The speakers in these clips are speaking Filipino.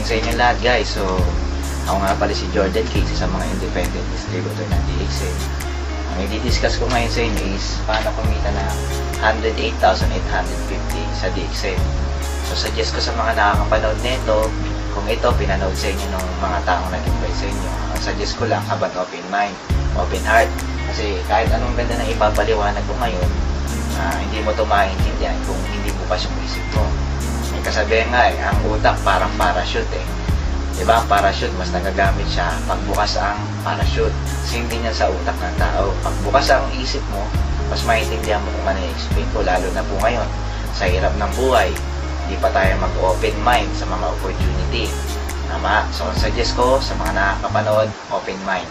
sa inyo lahat guys. So, ako nga pala si Jordan Case sa mga independent distributor ng DXN. Ang i-discuss ko ngayon sa inyo is paano kumita na 108,850 sa DXN. So, suggest ko sa mga nakakapanood nito, kung ito pinanood sa inyo ng mga taong nag-invite sa inyo, ang suggest ko lang, about open mind, open heart. Kasi kahit anong ganda na ipapaliwanag ko ngayon, hindi mo ito maintindihan kung hindi bukas yung isip mo. May kasabihan nga ang utak parang parachute eh. Diba? Ang parachute, mas nagagamit siya pagbukas ang parachute. Same din yan sa utak ng tao. Pagbukas ang isip mo, mas maintindihan mo kung ano i-explain ko, lalo na po ngayon, sa hirap ng buhay, hindi pa tayo mag-open mind sa mga opportunity. Tama? So, suggest ko sa mga nakakapanood, open mind.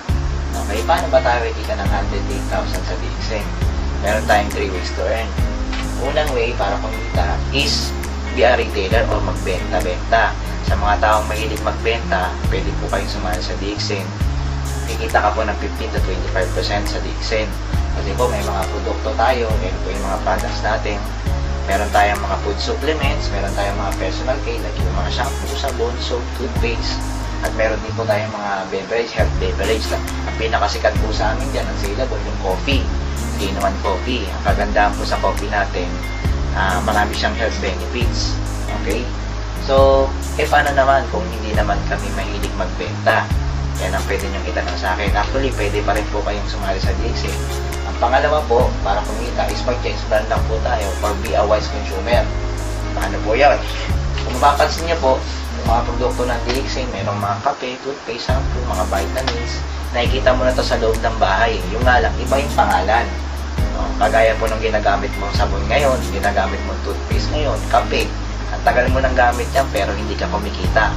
Okay, paano ba tayo ikita ng 108,000 sa DXN? Meron tayong 3 ways to earn. Unang way para kumita is be a retailer o magbenta-benta. Sa mga taong mahilig magbenta, pwede po kayong sumali sa DXN. Kikita ka po ng 15 to 25% sa DXN. Kasi po may mga produkto tayo, meron po yung mga products natin. Meron tayong mga food supplements, meron tayong mga personal care, like yung mga shampoo, sabon, soap, toothpaste. At meron din po tayong mga beverage, health beverage. Ang pinakasikat po sa amin dyan, ang saleable, yung coffee. 3-in-1 coffee. Ang kagandahan po sa coffee natin, marami siyang health benefits. Okay? So, paano naman kung hindi naman kami mahilig magbenta? Yan ang pwede nyo itanong sa akin. Actually, pwede pa rin po kayong sumali sa DXN. Ang pangalawa po, para kumita, is mag-change brand lang po tayo for be a wise consumer. Paano po yan? Kung mapapansin nyo po, yung mga produkto ng DXN, mayroong mga kape, toothpaste, shampoo, mga vitamins, nakikita mo na to sa loob ng bahay. Yung nga lang, iba yung pangalan. Kagaya po nung ginagamit mo sabon ngayon, ginagamit mo toothpaste ngayon, kape. Ang tagal mo nang gamit yan pero hindi ka kumikita.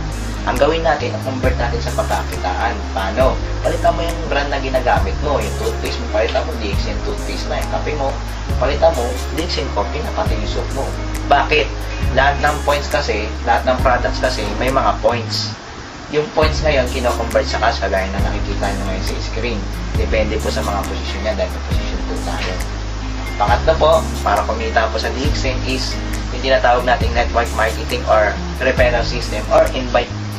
Ang gawin natin, ang convert natin sa pagkakitaan. Paano? Palitan mo yung brand na ginagamit mo. Yung toothpaste mo, palitan mo DXN toothpaste na. Yung kape mo, palitan mo DXN coffee na, pati yung soup mo. Bakit? Lahat ng points kasi, lahat ng products kasi, may mga points. Yung points ngayon, kino-convert sa cash, kagaya na nakikita nyo ngayon sa screen. Depende po sa mga posisyon niya, dahil may posisyon po tayo. Pangatlo po, para kumita po sa DXN is yung tinatawag nating network marketing or referral system or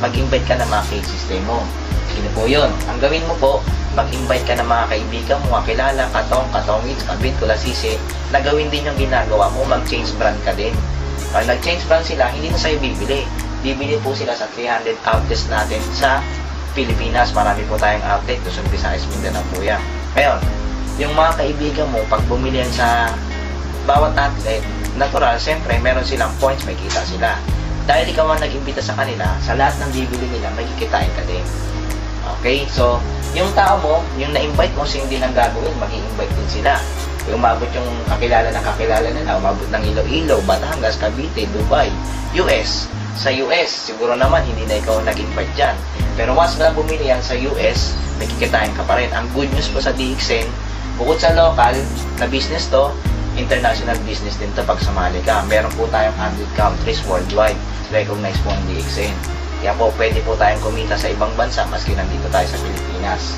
mag-invite ka ng mga case system mo. Sino po yun? Ang gawin mo po, mag-invite ka ng mga kaibigan mo, kakilala, katongits, kabit, kulasisi, na gawin din yung ginagawa mo, mag-change brand ka din. Pag nag-change brand sila, hindi na sa'yo bibili. Bibili po sila sa 300 outlets natin sa Pilipinas. Marami po tayong outlet, Luzon, Visayas, Mindanao po yan. Ngayon, yung mga kaibigan mo, pag bumili yan sa bawat outlet, natural, siyempre, meron silang points, may kita sila. Dahil ikaw ang nag-imbita sa kanila, sa lahat ng bibili nila, may kikitain ka din. Okay? So, yung tao mo, yung na-invite mo, hindi nang gagawin, mag-i-invite din sila. Umabot yung kakilala nila, umabot ng Iloilo, Batangas, Cavite, Dubai, US. Sa US, siguro naman, hindi na ikaw nag-invite dyan. Pero once na bumili yan sa US, may kikitain ka pa rin. Ang good news po sa DXN, bukod sa local na business to, international business din to pag sumali ka. Meron po tayong 100 countries worldwide recognized po ang DXN. Kaya po pwede po tayong kumita sa ibang bansa maski nandito tayo sa Pilipinas.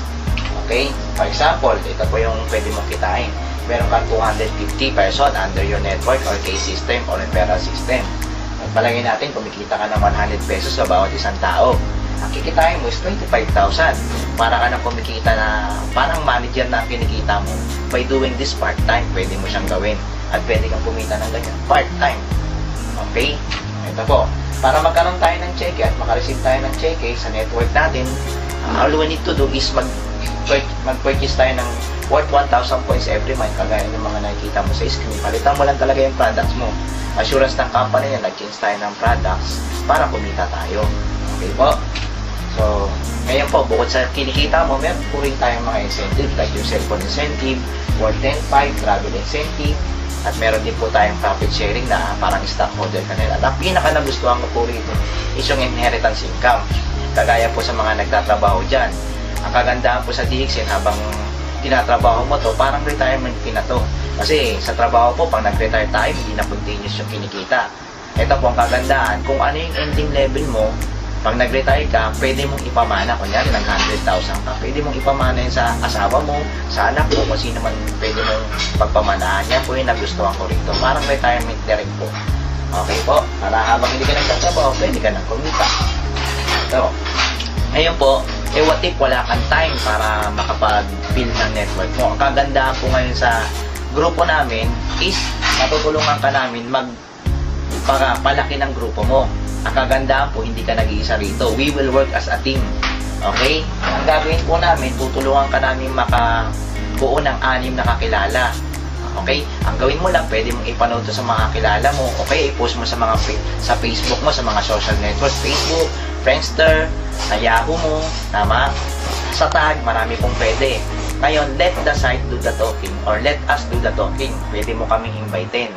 Okay? For example, ito po yung pwede mong kitain. Meron kang 250 person under your network or case system or referral system. Palagay natin kumikita ka ng 100 pesos sa bawat isang tao. Ang kikitain mo is 25,000. Para ka na kumikita na parang manager na ang kinikita mo. By doing this part-time, pwede mo siyang gawin. At pwede kang kumita ng ganyan. Part-time. Okay? Ito po. Para magkaroon tayo ng cheque at makareceive tayo ng cheque sa network natin, all we need to do is mag-purchase tayo ng worth 1,000 points every month. Kagaya ng mga nakikita mo sa screen. Palitan mo lang talaga yung products mo. Assurance ng company na nag-change tayo ng products para kumita tayo. Okay po? So, ngayon po, bukod sa kinikita mo, meron po rin tayong mga incentive like yung cellphone incentive, worth 10.5, travel incentive, at meron din po tayong profit sharing na parang stockholder ka nila. At ang pinaka nagustuhan ko po rito is yung inheritance income. Kagaya po sa mga nagtatrabaho dyan. Ang kagandahan po sa DXN habang tinatrabaho mo to, parang retirement fee na to. Kasi sa trabaho po, pag nag-retire tayo, hindi na continuous yung kinikita. Ito po ang kagandahan. Kung ano yung ending level mo, pag nag-retire ka, pwede mong ipamana. Kunyari, ng 100,000 ka, pwede mong ipamana yun sa asawa mo, sa anak mo, kung sino man pwede mong pagpamanahan. Yan po yung nagustuhan ko rito. Parang retirement na rin po. Okay po? Para habang hindi ka nagtatrabaho, pwede ka nang kumita. dito. Ngayon po, what if wala kang time para makapag-build ng network mo? Ang kagandahan po ngayon sa grupo namin is matutulungan ka namin palaki ng grupo mo. Ang kagandahan po, hindi ka nag-iisa rito. We will work as a team. Okay? Ang gagawin po namin, tutulungan ka namin makabuo ng 6 na kakilala. Okay? Ang gawin mo lang, pwede mong ipanood to sa mga kakilala mo. Okay? I-post mo sa sa Facebook mo, sa mga social networks, Facebook, Friendster, sa Yahoo mo, tama? Sa tag, marami pong pwede. Ngayon, let the site do the talking or let us do the talking. Pwede mo kaming invitein.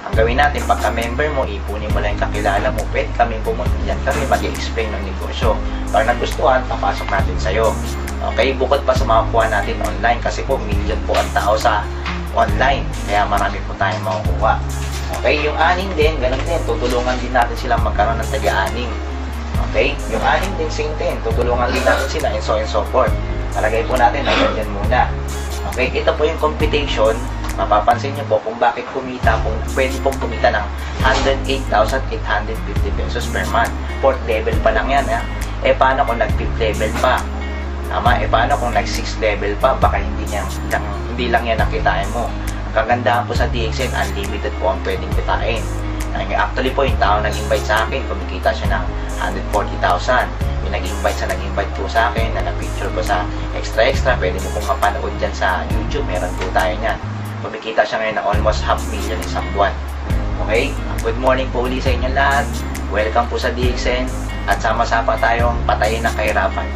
Ang gawin natin, pagka-member mo, ipunin mo lang yung kakilala mo, pwede kami pumunta dyan, kami mag-explain ng negosyo. Pag nagustuhan, papasok natin sa'yo. Okay? Bukod pa sa makakuha natin online, kasi po, million po ang tao sa online. Kaya marami po tayong makukuha. Okay? Yung 6 din, ganun din. Tutulungan din natin silang magkaroon ng taga-6. Okay? Yung 6 din, same din. Tutulungan din natin sila and so forth. Palagay po natin na ganyan muna. Okay? Ito po yung computation. Mapapansin nyo po kung bakit kumita, kung pwede pong kumita ng 108,850 pesos per month. 4th level pa lang yan. Paano kung nag-5th level pa? Tama? Paano kung nag-6th level pa? Baka hindi lang yan ang kitain mo. Ang kagandahan po sa DXN, unlimited po ang pwedeng kitain. Actually po, yung tao nag-invite sa akin, kumikita siya ng 140,000. Yung nag-invite po sa akin, nag-picture ko sa extra, pwede mo pong mapanood dyan sa YouTube, meron po tayo niyan. Kumikita siya ngayon ng almost 500,000 isang buwan. Okay? Good morning po ulit sa inyo lahat. Welcome po sa DXN at sama-sama tayong patayin ng kahirapan.